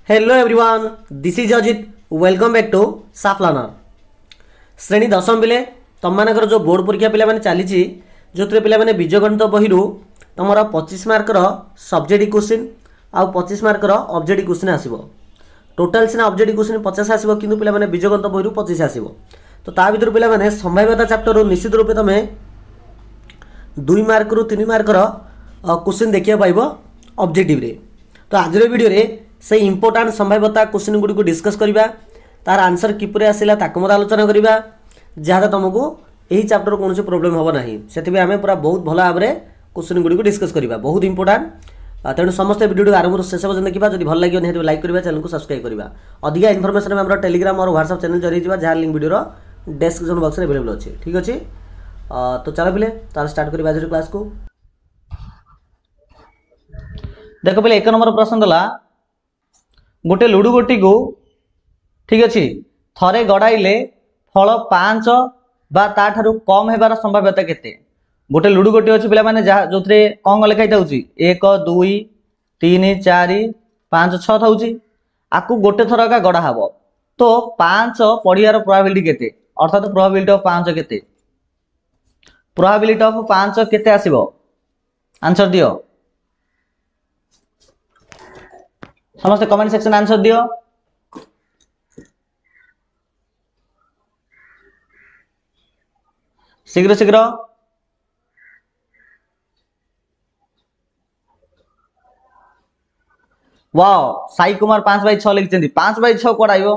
Hello everyone, this is Ajit. Welcome back to Saaf learner. श्रेणी दशम पिले तुम मानकर जो बोर्ड परीक्षा पे चली जो पे बीजगणित बही तुम 25 मार्कर सब्जेक्ट क्वेश्चन आउ 25 मार्कर ऑब्जेक्ट क्वेश्चन आसो। टोटाल सीना ऑब्जेक्ट क्वेश्चन 50 आसो कि पे बीजगणित बही 25 आसो। तो ता भर पे संभाव्यता चैप्टर निश्चित रूप तुम 2 मार्क रु 3 मार्कर क्वेश्चन देखा पाइब ऑब्जेक्टिव रे। तो आज वीडियो रे से इंपोर्टाट संभाव्यता क्वेश्चन गुडी को डिस्कस करबा, तार आंसर किपरे आसिला ताको मत आलोचना करबा, जहाँ तुमको यही चैप्टर कौन से प्रोब्लेम हम ना से आम पूरा बहुत भल भाव में क्वेश्चन गुडी को डिस्कस करबा, बहुत इंपोर्टाट। तेणु समस्त वीडियो आरंभ शेष पर्यटन देखा, जब भल लगे निहाती लाइक करबा, चैनल को सब्सक्राइब करबा। अधिका इनफॉरमेशन में हमारा टेलीग्राम और व्हाट्सएप चैनल जरिए जा, जहाँ लिंक वीडियो डिस्क्रिप्शन बॉक्स में अवेलेबल अच्छे। ठीक अच्छे, तो चलो पिले तार स्टार्ट करबा आज क्लास को। देखो पिले 1 नंबर प्रश्न दला गोटे लुडु गोटी को ठीक अच्छे थरे गड़ाइले फल 5 बा ताठारु कम हेबार संभाव्यता केते। गोटे लुडु गोटी अच्छी पे जो कौन लिखाई था 1 2 3 4 5 6 था आपको गोटे थर का गड़ा हम तो 5 पड़ियार प्रोबेबिलिटी केते, अर्थात प्रोबेबिलिटी ऑफ 5 केते, प्रोबेबिलिटी ऑफ 5 केते आसीबो, आंसर दियो समस्त कमेंट सेक्शन आंसर दियो। शीघ्र शीघ्र वाओ, साई कुमार 5/6 लिखते 5/6 कौन आइबो।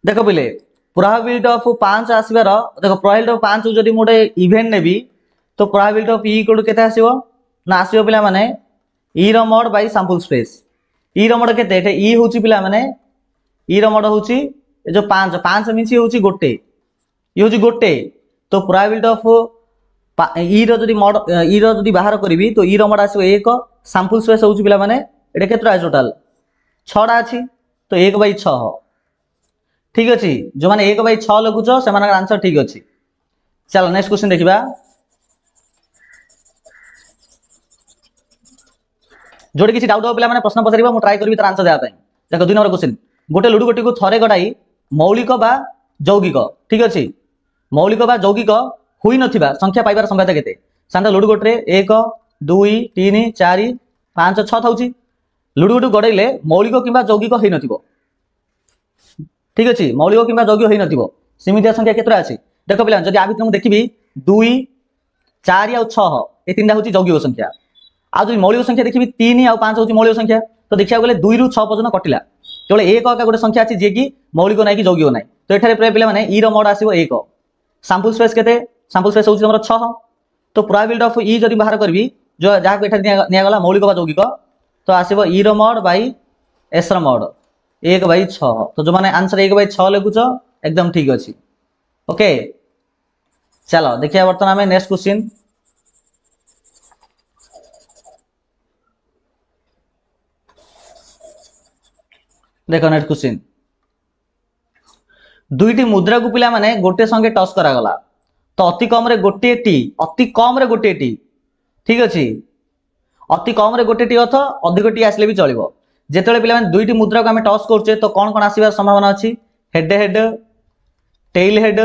देखो पिले प्रोबेबिलिटी ऑफ 5 आसबार, देखो प्रोबेबिलिटी ऑफ 5 जदि मोटे इवेंट नेबी तो प्रोबेबिलिटी ऑफ ई कोड केते आसीबो ना आसीबो पिला माने ई रो mod by sample space. E रो मोड केते एटे ई होची पिला माने ई रो मोड होची ए जो 5 मिसी होची गोटे, ई होची गोटे। तो प्रोबेबिलिटी ऑफ ई रो जदि मोड ई रो जदि बाहर करबी तो ई रो मोड आसीबो 1, सैंपल स्पेस होची पिला माने एटे केतरा टोटल 6टा अछि तो 1/6। ठीक अछि, जो माने 1/6 लिखुछो से मानकर आंसर ठीक अछि। चलो नेक्स्ट क्वेश्चन देखिबा। जोड़ी किसी डाउट हो पे प्रश्न पचार मुझे ट्राए करी तार आंसर देवाई। देखो 2 नंबर क्वेश्चन गोटे लुडु गोटी को थरे गड़ाई मौलिक बा यौगिक ठीक अच्छे मौलिक बा यौगिक हुई नथिबा संख्या पाइबार संभाव्यता केते। साधारण लुडु गोटे 1 2 3 4 5 6 थाउची लुडु गोटी गड़ाइले मौलिक किंबा यौगिक होई नथिबो। ठीक अच्छे मौलिक किंबा यौगिक होई नथिबो सीमित संख्या केतरा अछि। देखो पिला जदि आ भितर मु देखिबी 2 4 और 6 ए तीनटा होची यौगिक संख्या, आज मौलिक संख्या देखिए 3 और 5 हूँ मौलिक संख्या। तो देखा गले 2 रु 6 पर्यटन कटिला केवल 1 गोटे संख्या अच्छी जी की मौलिक ना कि यौगिक ना। तो ये पे ई रोड आसो 1, सैंपल स्पेस केते, सैंपल स्पेस हूँ 6। तो प्रोबेबिलिटी ऑफ ई जब बाहर करी जो जहाँ निगला मौलिक बा यौगिक तो आसो ई रो मोड बाई एस रो मोड 1/6। तो जो मैंने आंसर 1/6 लिखुच एकदम ठीक अच्छे। ओके चलो देखिए बर्तमान आम नेक्स्ट क्वेश्चन। देखो नेक्स्ट क्वेश्चन 2टी मुद्रा को पिला माने गोटे संगे टस करागला तो अति कम रे गोटे टी, अति कम रे गोटे टी ठीक अच्छे, अति कम रे गोटे टी अर्थ अधिक टी आसले भी चलिबो। जेतेले पिला माने 2टी मुद्रा को आम टस करछे तो कौन कौन आसीबार संभावना अछि, head head, tail head,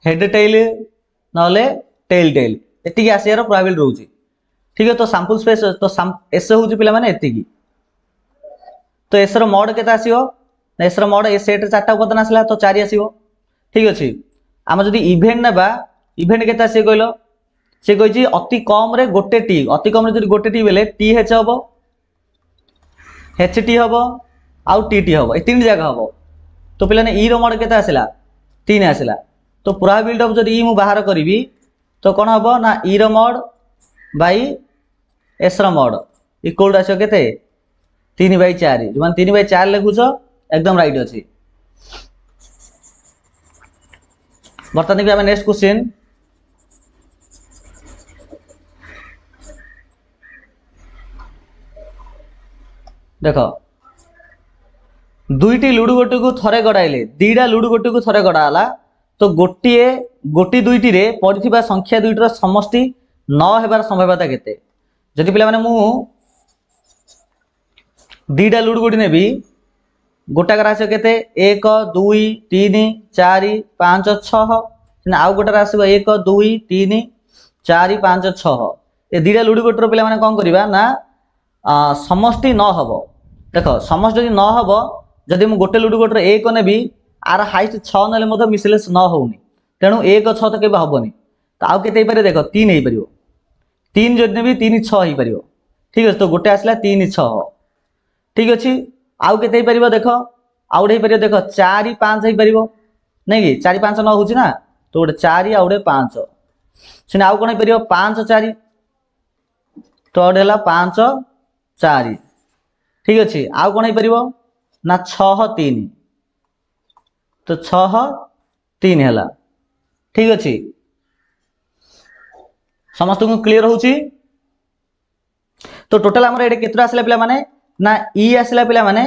head tail नले टेल टेल एतिकी आसीबार प्रोबेबिलिटी रहउची। ठीक है, तो सैंपल स्पेस तो एस होउची पिला माने एतिकी। तो एस रो मोड केते आसीबो, एस रो मोड ए सेट रे 4टा उपादान आसला तो 4 आसीबो। ठीक अछि, आम जदि इवेंट नेबा इवेंट केते आसी कहलो से कहिछि अति कम रे गोटे टी, अति कम रे जदि गोटे टी बेले टी एच हबो, एच टी हबो आउ टी टी हबो, ए तीन जगह हबो। तो पिला ने ई रो मोड केते आसिला 3 आसिला। तो प्रोबेबिलिटी ऑफ जदि ई मु बाहर करबी तो कोन हबो ना ई रो मोड बाई एस रो मोड इक्वल आछो केते 3/4, जो मान 3/4 लिखुच एकदम राइट अच्छी। बर्तमान देखिए आम नेक्स्ट क्वेश्चन। देखो 2टी लुडु गोटी को थरे गड़ाइले 2टा लुडु गोटी को थरे गड़ाला तो गोटी 2टी रे पड़िथिबा संख्या 2टर समष्टि 9 हेबार संभाव्यता केते। जदि पिला माने मु दुईटा लुडु गोटी नेबी गोटाकर आस के 1 2 3 4 5 6 आउ गोटार आस 1 2 3 4 5 6 ए दुईटा लुडु गोटर पे कौन करवा ना समष्टि न हम देख समस्त जब न हम जदि मुझे गोटे लुडु गोटर 1 नेबी आर हाइस्ट 6 ना मिसलेस न होनी तेणु 1 6 तो केवे हेनी तो आउ के देख 3 हो पार 3 जब नेबी 3 6 हो पार ठीक अच्छे तो गोटे आसला 3 6 ठीक अच्छे आउ के देख आउ गोटे देख 4 5 हो पार नहीं कि 4 5 न हो तो गोटे 4 आउ गोटे 5 से आउ कौन हो 5 4 तो गोटे है 5 4 ठीक अच्छे आउ कौन हो ना 6 3 तो 6 3 है ठीक अच्छे समस्त को क्लीयर होची तो टोटाल आमर ये केतटा आसला पिला माने ना ई आसला पिला माने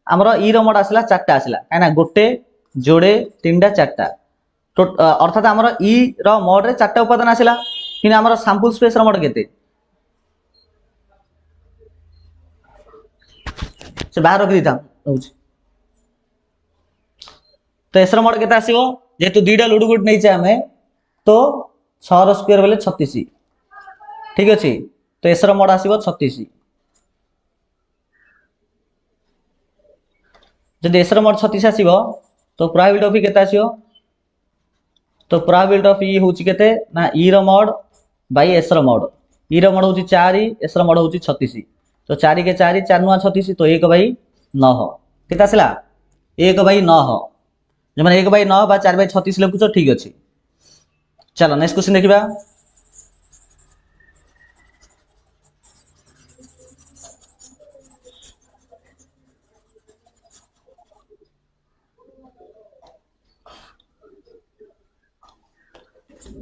आमर ई रो मोड आसला 4टा आसला काना गोटे जोड़े 3टा 4टा तो अर्थात आमर ई रो मोड रे 4टा उपादान आसला कि आमर सैंपल स्पेस रो मोड केते से बाहर रख दिता होची तो एसर मोड केते आसीबो जेतु दुईटा लुडु गुट नै छै हमें तो 6 रो स्क्वायर बेले 36 ठीक अछि तो एसर मोड आसीबो 36 जब एसर मोड 36 आसीबो तो प्रोबेबिलिटी ऑफ ई केते आसीबो तो प्रोबेबिलिटी ऑफ ई होची केते ना ई रो मोड बाय एस रो मोड ई रो मोड होची 4 एस रो मोड होची 36 तो 4 के 4 4 नुआ 36 तो 1 बाई 9 केते आसला 1 बाई 9 जब 1 बाई 9 बा 4 बाई 36 लिखुछ ठीक अछि चलो नेक्स्ट क्वेश्चन देखिबा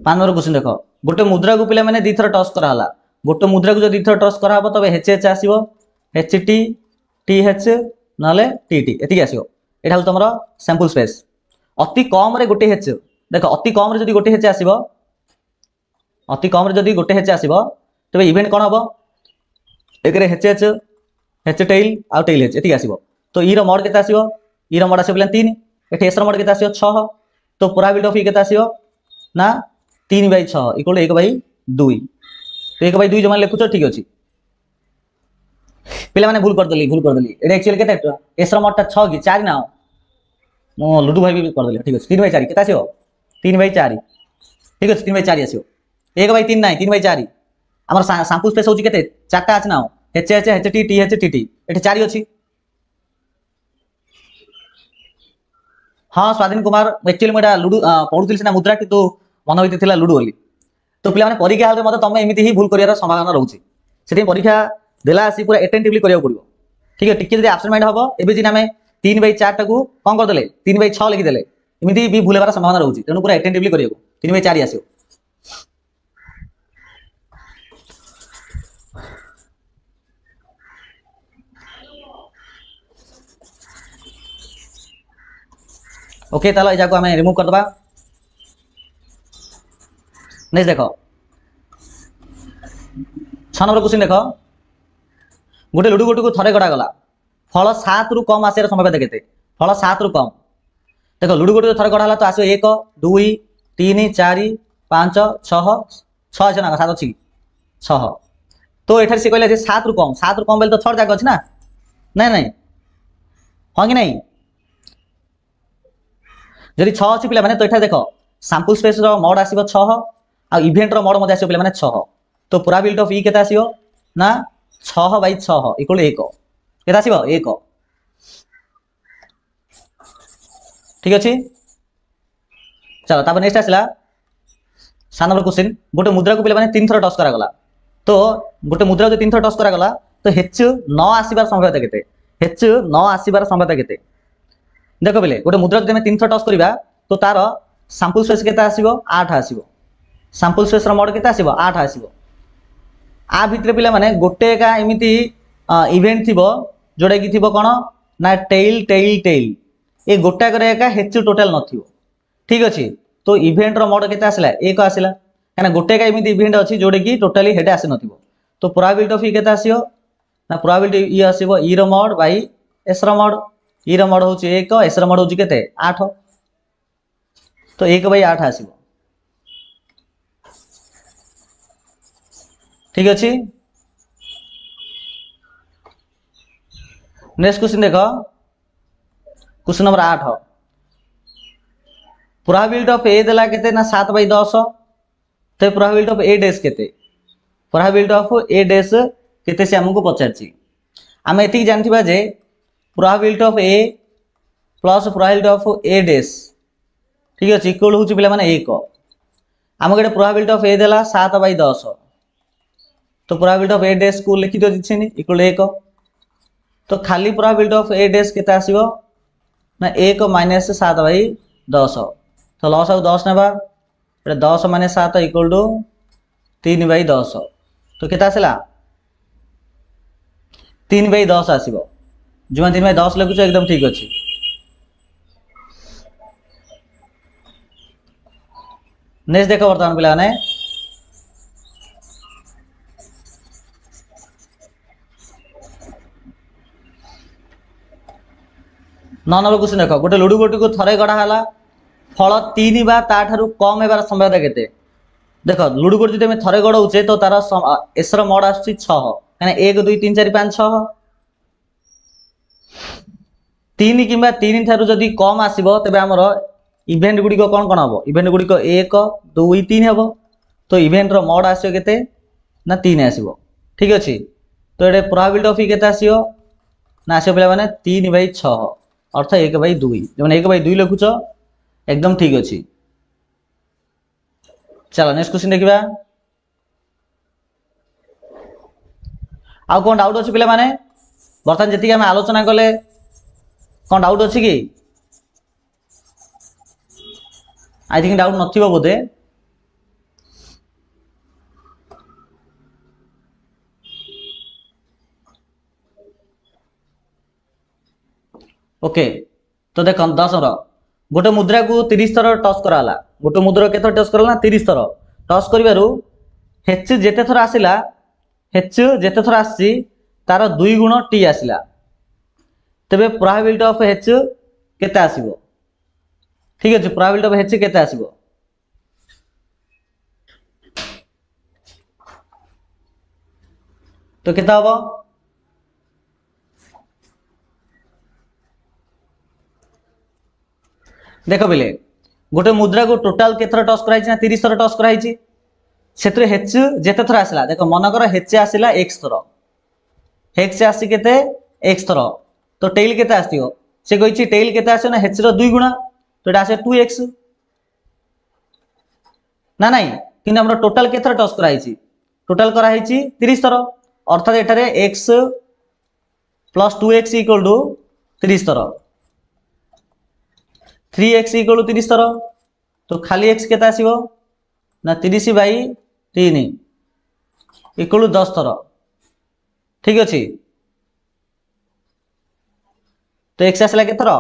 पान नंबर क्वेश्चन देखो गोटे मुद्रा को पिला माने दी थर टॉस करा हला गोटे मुद्रा को जो दी थर टॉस करा हबो तबे एच एच आसीबो एच टी टी एच नाले टी टी एति आसीबो एटा हल तमरो सैंपल स्पेस अति कम रे गोटे एच देखो अति कम रे जदी गोटे एच आसीबो अति कम रे जदी गोटे एच आसीबो तबे इवेंट कोन हबो एकरे एच टेल आ टेल एच एति आसीबो तो ई रो मोड केता आसीबो ई रो मोड आसीबो 3 एठी एस रो मोड केता आसीबो 6 तो प्रोबेबिलिटी ऑफ ई केता आसीबो ना 3 बाई 6 इक्वल 1 बाई 2 तो 1 बाई 2 जो मान लिखुछ ठीक अछि पिला माने भूल कर देली एटा एक्चुअली केते एस रो मोडटा 6 की 4 ना मो लुडू भाई भी कर देली ठीक अछि 3 बाई 4 केता आसीबो 3 बाई 4 ठीक अछि 3 बाई 4 आसीबो 1 बाई 3 नाही 3 बाई 4 हमर सैंपल स्पेस होची केते 4टा अछि ना H H H T T H T T एटा 4 अछि हाँ स्वाधीन कुमार एक्चुअली मैं लुडू पढ़ुଥିଲି सिना मुद्रा किंतु मन होती थिला लुडू बोली तो पिला माने परीक्षा हाल रे मते तमे एमिति ही भूल करियार संभावना रहउची सेठी परीक्षा देला आसी पूरा अटेंटिवली करिया पड़िबो ठीक है टिके जदी एब्सेंट माइंड हबो एबे जिना हमें 3 बाई 4 टाकू कोन कर देले 3 बाई 6 लिखि देले एमिति भी भूल हेबार संभावना रहउची तेनु पूरा अटेंटिवली करियो 3 बाई 4 आसीयो ओके तालो एजा को हमें रिमूव कर दबा नेक्स्ट देखो 6 नंबर क्वेश्चन देखो गोटे लुडु गोटी को थरे गड़ा गला फल 7 रु कम आसे संभावना केते फल 7 रु कम देखो लुडु गोटी थरे गड़ा हला तो आसो 1 2 3 4 5 6 6 जना 7 अछि 6 तो एठार से कहले जे 7 रु कम बेल तो थर्ड जाग अछि ना नहीं नहीं हां कि नहीं जदि 6 अछि पिला माने तो एठा देखो सैंपल स्पेस रो मोड आसीबो 6 आ इवेंट रो मोड मध्ये आसीबो पिला माने 6 तो प्रोबेबिलिटी ऑफ ई केता आसीबो ना 6 बाई 6 इक्वल 1 केता आसीबो 1 ठीक अछि चलो तापर नेक्स्ट आसला 7 नंबर क्वेश्चन गोटे मुद्रा को पिला माने 3 थर टॉस करा गला तो गोटे मुद्रा को 3 थर टॉस करा गला तो एच 9 आसीबार संभावना केते एच 9 आसीबार संभावना केते देखो बेले गोटे मुद्रा जब 3 थर टॉस करिबा तो तार सैंपल स्पेस केता आसीबो 8 आसीबो सैंपल स्पेस रो मोड केता आसीबो 8 आसीबो आ भितरे पिला माने गोटे का एमिति इवेंट थिबो जोडा कि थिबो कोन ना टेल टेल टेल ए गोटा करे का हेच टोटल नथिबो ठीक अछि तो इवेंट रो मोड केता आसला 1 आसला काना गोटे का एमिति इवेंट अछि जोडे कि टोटली हेडा आसे नथिबो तो प्रोबेबिलिटी ऑफ ई केता आसीबो ना प्रोबेबिलिटी ई आसीबो ई रो मॉड बाई एस रो मॉड। ई रो मॉड होची 1 एस रो मॉड होची केते 8 तो 1 बाई 8 आसीबो ठीक अछि। नेक्स्ट क्वेश्चन देखो question number 8 probability of A देला केते ना 7 बाई 10 तो प्रोबेबिलिटी ऑफ ए डैश केते प्रोबेबिलिटी ऑफ ए डैश केते से हमको पचारची आम एति जानथिबा जे probability of A plus probability of A dash ठीक अछि इक्वल होची पिला माने 1 आम गटे प्रोबेबिलिटी ऑफ ए देला 7 बाई 10 तो प्रोबेबिलिटी ऑफ ए डैश को लिखि दो दिछनी इक्वल 1 तो खाली प्रोबेबिलिटी ऑफ ए डैश केते आसीबो ना 1 माइनस 7 बाई 10 तो लॉस आउ 10 नेबा 10 माइनस 7 इक्वल टू 3 बाई 10 तो केते आसला 3 बाई 10 आसीबो जो 3 बाई 10 लिखुछ एकदम ठीक अछि। नेक्स्ट देखो वर्तमान पिला माने 9 नंबर क्वेश्चन देखो गोटे लुडु गोटी को थरे गड़ा हला फल 3 बा ता ठारू कम हेबार संभावना केते देखो लुडु गोटी जदि थरे गड़ौचे तो तार एस रो मॉड आछि 6 माने 1 2 3 4 5 6 3 किबा 3 ठारू जदि कम आसीबो तबे हमर इवेंट गुडी को कोन कोन हबो इवेंट गुडी को 1 2 3 हबो तो इवेंट रो मॉड आसियो केते ना 3 आसीबो ठीक अछि तो एडे प्रोबेबिलिटी ऑफ केते आसियो ना आसियो पिला माने 3 बाई 6 अर्थ 1 बाई 2 जब 1 बाई 2 लिखुच एकदम ठीक अछि। चलो नेक्स्ट क्वेश्चन देखिबा आ कोन डाउट अछि पिला माने बर्तन जति हम आलोचना कले कोन डाउट अछि कि I think doubt नथिबो Bodhe okay तो देख 10 गोटे मुद्रा को 30 थर टच कराला गोटे मुद्रा केते टच कराला 30 थर टच करिवारु हेच जेते थर आसिला हेच जेते थर आसी तार 2 गुण टी आसिला तबे प्रोबेबिलिटी ऑफ हेच केते आसीबो ठीक अछि प्रोबेबिलिटी ऑफ हेच केते आसीबो तो केते हबो देख बिले गोटे मुद्रा को टोटाल केथर टच कराई ना 30 थर टच कराई से हेच जेते थर आसला देख मनकर हेच आसला एक्स थर हेच आसी केते एक्स थर तो टेल केते आसीओ से कहिछि टेल केते आसे ना हेच रो 2 गुणा तो एटा आसे 2x ना नहीं किन हमर टोटाल केथर टच कराई टोटाल करा हिची 30 थर अर्थात एटारे x plus 2x equal to 30 थर 3x इक्वल 30 थर तो खाली x केते आसीबो ना 30 बाई 3 इक्वल 10 थर ठीक अछि तो x आसला के थर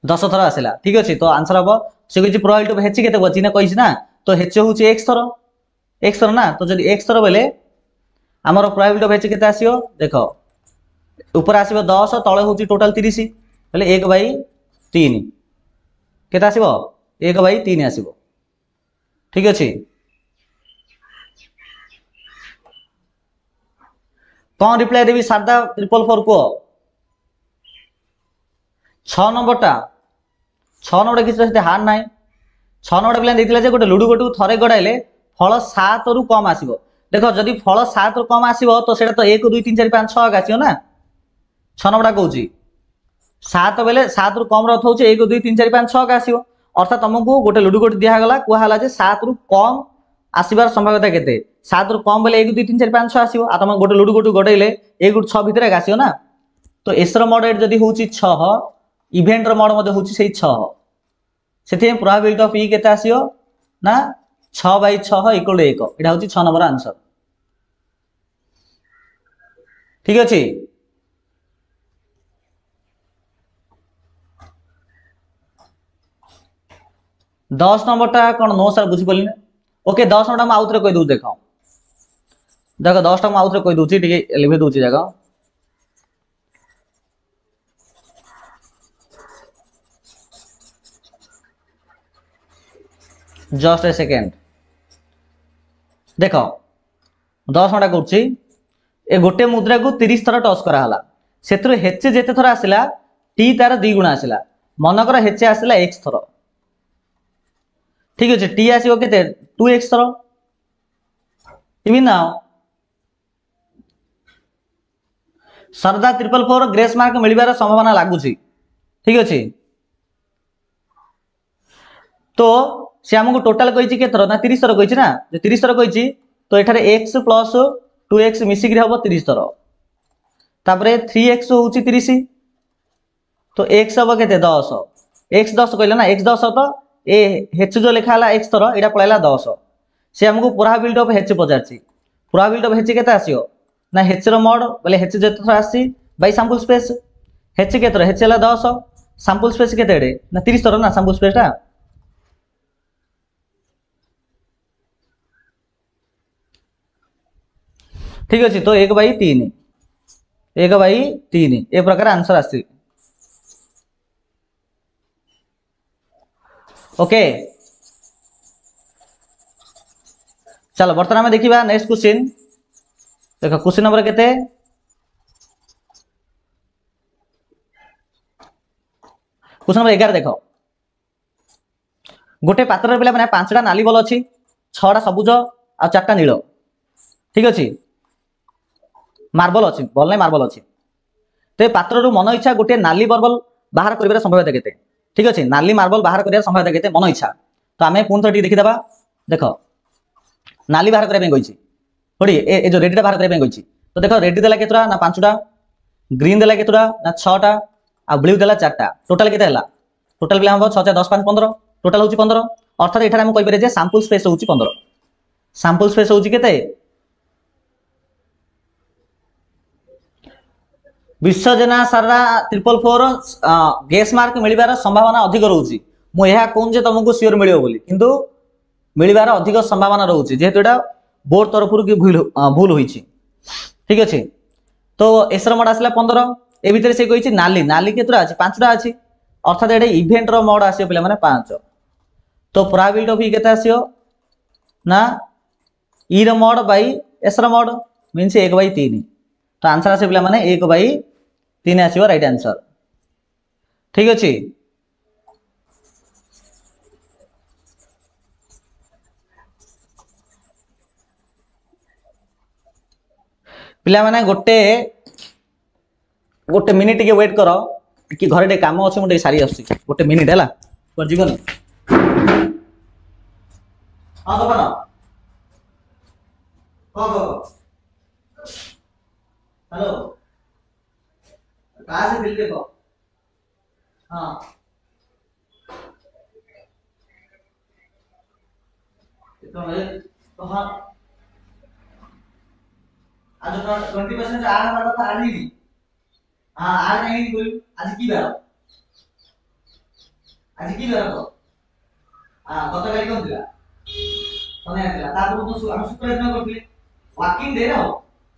10 थर आसला ठीक अछि तो आंसर हबो से कहि प्रोबेबिलिटी ऑफ h केते बची ना कहिस ना तो h होची x थर ना तो जदि x थर बेले हमर प्रोबेबिलिटी ऑफ h केते आसीओ देखो ऊपर आसीबो 10 तळे होची टोटल 30 बेले 1 बाई 3 केते आसीबो 1 बाई 3 आसीबो ठीक अछि। कौन रिप्लाई देबी सादा 444 को 6 नंबर टा 6 नंबर किसी से हार ना 6 नंबर प्लान देथिला जे गोटे लुडु गोटू थरे गडाइले फल 7 रु कम आसीबो देखो जदि फल 7 रु कम आसीबो तो सेटा तो 1 2 3 4 5 6 आसीओ ना 6 नंबर कहूँ 7 बेले 7 रु कम अर्थ होचे 1 2 3 4 5 6 आसीओ अर्थात तुमको गोटे लुडु गोटी दिया गला कहला जे 7 रु कम आसीबार संभावना केते 7 रु कम बेले 1 2 3 4 5 6 आसीओ आ तुम गोटे लुडु गोटी गडैले 1 6 भितर आसीओ ना तो एस रो मॉड जदि होची 6 इवेंट रो मॉड मध्ये होची सेही 6 सेथे प्रोबेबिलिटी ऑफ ई केते आसीओ ना 6 बाई 6 इक्वल 1 एटा होची 6 नंबर आंसर ठीक अछि। 10 नंबर टा कौन नो सर बुझी बोलिने ओके 10 नंबर आउथरे कह दू देखो देख 10टा मुझे आउथरे कही दूची टिके लिखि दूची जाक जस्ट ए सेकेंड देख 10टा करुच्ची ए गोटे मुद्रा को 30 थर टच कराला से हेचे जिते थर आसला टी तार 2 गुणा आसला मनकर हेचे आसला x थर ठीक अच्छे टी आसो के 2x थर इवन नाउ सरदा 444 ग्रेस मार्क मिलबार संभावना लगुच ठीक अच्छे तो सी आमको टोटाल कही के थर ना 30 थर कही ना 30 थर कही तो ये x प्लस 2x मिसिक हम 30 थर तापर 3x हूँ 30 तो x हम के 10 x 10 कहले ना x 10 तो ए हेच जो लिखा है x थर यहाँ पलैला 10 सी आमको प्रोबेबिलिटी ऑफ हेच पचार प्रोबेबिलिटी ऑफ हेच के आसो ना हेच मड बोले हेच जो थर आसी बाय सैंपल स्पेस हेच के हेच है 10 सैंपल स्पेस के ना 30 थर ना सैंपल स्पेसटा ठीक अच्छे तो 1/3 1/3 ए प्रकार आंसर आसी ओके चलो बर्तमान देखा नेक्स्ट क्वेश्चन देख क्वेश्चन नंबर केते क्वेश्चन नंबर 11 देख गोटे पात्र पे मैंने 5टा नाली बल अच्छी 6टा सबुज आ 4टा नील ठीक अच्छे मार्बल अच्छी बल नहीं मार्बल अच्छी तो पात्र मन इच्छा गोटे नाली मार्बल बाहर कर संभाव्यता केते ठीक अच्छे नाली मार्बल बाहर कर संभाव्यता केते मन इच्छा तो आम पुणी थोड़ी देखीदे देख नाली बाहर करने थोड़ी ए जो रेडी बाहर करने तो देख रेडी देला केतरा ना 5टा ग्रीन देला केतरा ना 6टा आ ब्लू देला 4टा टोटाल केते हला टोटाल पे हम 6 10 5 15 टोटाल होची 15 अर्थात एठारे हम कहि पारे जे सैंपल स्पेस होची 15 सैंपल स्पेस होची केते विश्वजना सारा 444 गैस मार्क मिलबार संभावना अधिक रोची मु यह कहूँ जे तुमको सियोर मिलियो बोली किंतु मिलबार अधिक संभावना रोची जेहेतु एटा बोर्ड तरफ की भूल होईची ठीक अच्छे तो एसर मोड आसला 15 ए भितर से कही नाली नाली केतरा अछि 5टा अछि अर्थात एटा इवेंट रो मोड आसी पे माने 5 तो प्रोबेबिलिटी ऑफ ई केते आसियो ना ई रो मोड बाय एस रो मोड मींस 1/3 तो आंसर आसे पे माने 1/3 आसीबो राइट आंसर ठीक अछि पिला माने गोटे गोटे मिनिट के वेट करो कि घरे टे काम अच्छे मुझे सारी आस गोटे मिनिट है पर जीवन हाँ तो हेलो कहाँ से दिल देखो हाँ तो हाँ आज 20% आठ हमारा था आज नहीं हाँ आज नहीं कोई आज की बार तो हाँ कत गाड़ी कौन दिला सन्या दिला तापर तो हम शुक्र दिन करथिले वर्किंग डे रो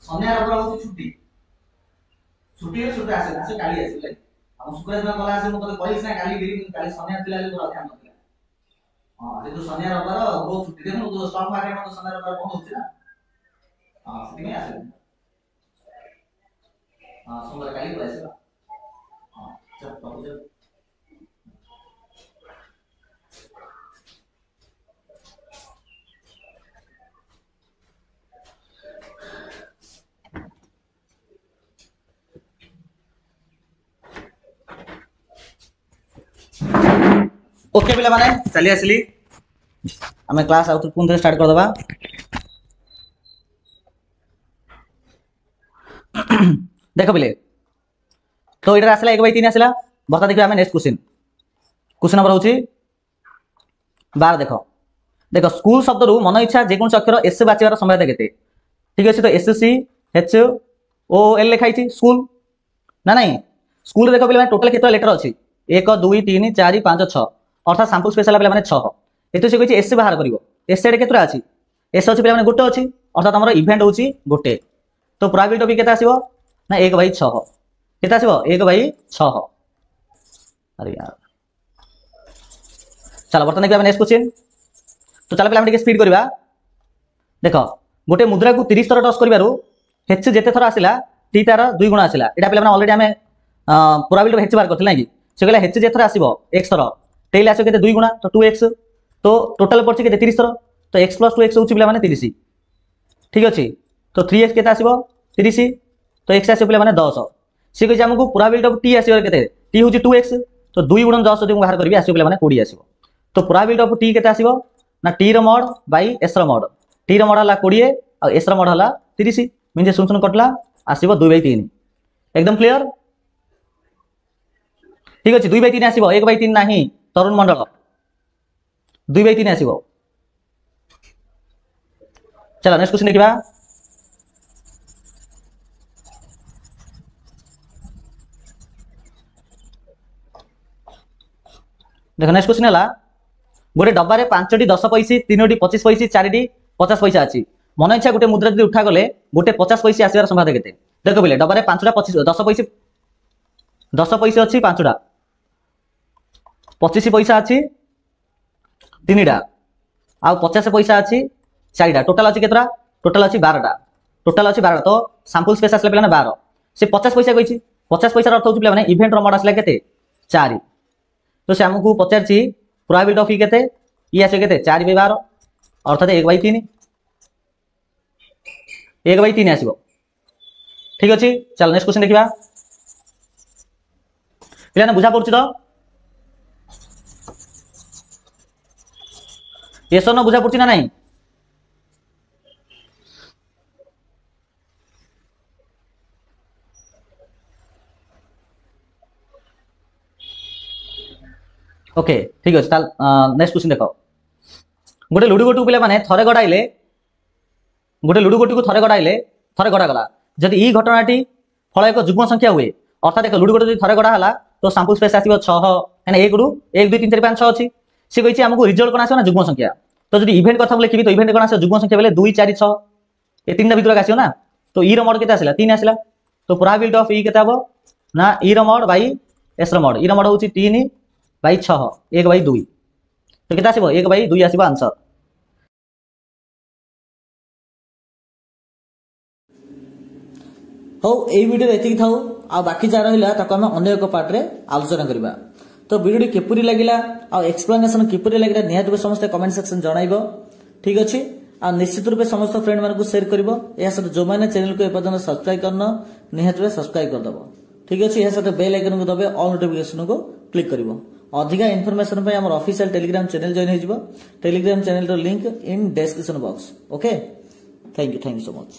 सन्या रबर होती छुट्टी छुट्टी आसे काली आसे हम शुक्र दिन गला आसे मते कहिस ना काली देरी काली सन्या दिला ले तोरा ध्यान नथिला हां जे तो सन्या रबर वो छुट्टी देखो तो स्टॉक मार्केट में तो सन्या रबर बंद होची ना हां सेठी आसे हाँ सोमवार काली को ऐसे हाँ चल बाबू चल ओके पिला माने चली आसली आम क्लास आउ पुणी स्टार्ट कर दबा देख पिले तो ये आसला 1/3 आसला बता देखिए नेक्स्ट क्वेश्चन नंबर हूँ 12 देख देख स्कूल शब्द रू मन इच्छा जेकोसी अक्षर एस बाचिबार संभाव्यता केते ठीक अच्छे तो S C H O L लिखाई स्कूल ना नहीं स्कूल देख पे टोटाल केत लेटर अच्छी 1 2 3 4 5 6 अर्थात सैंपल स्पेस पे 6 ये से कही एस बाहर कर एस केतटा अच्छी एस अच्छी पे गोटे अच्छी अर्थात हमर इवेंट होची गोटे तो प्रोबेबिलिटी ऑफ केते आसीबो ना 1/6 केते आसीबो 1/6 अरे यार चलो बर्तन देखिए नेक्स्ट क्वेश्चन तो चलो पे हम स्पीड करबा देखो गोटे मुद्रा को 30 थर टच करबारु हेच जेते थर आसिला टी तार 2 गुण आसिला एटा पे ऑलरेडी हमें प्रोबेबिलिटी ऑफ हेच बार करथिला कि से कहला हेच जे थर आसीबो x थर टेल आसो केते 2 गुणा तो 2x तो टोटल पड़छि केते 30 थर तो x + 2x होछि पिला माने 30 ठीक अछि तो 3x केते आसीबो 30 तो x आसीबो पिला माने 10 से कहै हमकु प्रोबेबिलिटी ऑफ t आसीबो केते t होछि 2x तो 2 गुणन 10 जदि बाहर करबी आसीबो पिला माने 20 आसीबो तो प्रोबेबिलिटी ऑफ t केते आसीबो ना t रो मॉड बाय s रो मॉड t रो मॉड हला 20 और s रो मॉड हला 30 मीन जे सुन कटला आसीबो 2/3 एकदम क्लियर ठीक अछि 2/3 आसीबो 1/3 नाही तरुण मंडल 2/3 आसीबो चलो नेक्स्ट क्वेश्चन देखिबा देखो नेक्स्ट क्वेश्चन हला गोटे डब्बा रे 5टी 10 पैसा 3टी 25 पैसा 4टी 50 पैसा अछि मन इच्छा गोटे मुद्रा जदि उठा गले गोटे 50 पैसा आसीबार संभावना केते देखो बोले डब्बा रे 5टा 10 पैसा अछि 5टा 25 पैसा अछि 3टा आ 50 पैसा अछि 4टा टोटल अछि केतरा टोटल अछि 12टा तो सैंपल स्पेस आसले पिलाने 12 से 50 पैसा कहिछि 50 पैसा अर्थ होछि पिला माने इवेंट रो मोड आसला केते 4 तो से हमकु पचारछि प्रोबेबिलिटी ऑफ केते ई आसे केते 4/12 अर्थात 1/3 1/3 आसीबो ठीक अछि चल नेक्स्ट क्वेश्चन देखिबा पिलाने बुझा पड़छि तो यस न बुझा पड़छि ना नहीं ओके ठीक अछि ताल नेक्स्ट क्वेश्चन देखो गोटे लुडो गोटू पिला माने थरे गडाइले गोटे लुडो गोटी को थरे गडा गला जदि ई घटनाटी फल एक जुग्म संख्या हुए अर्थात एक लुडो गोटी जदि थरे गडा हला तो सैंपल स्पेस आसीबो 6 यानी 1 रु 1 2 3 4 5 6 अछि से कहिछि हमकु रिजल्ट कोन आसीबो ना जुग्म संख्या तो जदि इवेंट कथा लिखिबी तो इवेंट कोन आसीबो जुग्म संख्या बेले 2 4 6 ए तीनटा भितर आसीबो ना तो ई रो मोड केते आसिला 3 आसिला तो प्रोबेबिलिटी ऑफ ई केते हबो ना ई रो मोड बाय एस रो मोड ई रो मोड होछि 3/6 1/2 तो केते आसीबो 1/2 आसीबो आंसर हो ए वीडियो एति थाउ आ बाकी जा रहिला ताको हम अन्य एक पार्ट रे आलोचना करबा तो वीडियो केपुरी लागिला आ एक्सप्लेनेशन केपुरी लागिला निहात पे समस्त कमेंट सेक्शन जणाइबो ठीक अछि आ निश्चित रूपे समस्त फ्रेंड मानकु शेयर करबो या सते जो माने चैनल को एपजन सब्सक्राइब करनो निहात पे सब्सक्राइब कर दबो ठीक अछि या सते बेल आइकन को दबे ऑल नोटिफिकेशन को क्लिक करबो अधिक इन्फॉर्मेशन पे हमर ऑफिशियल टेलीग्राम चैनल जॉइन हो जिवो टेलीग्राम चैनल रो link in description box okay thank you so much.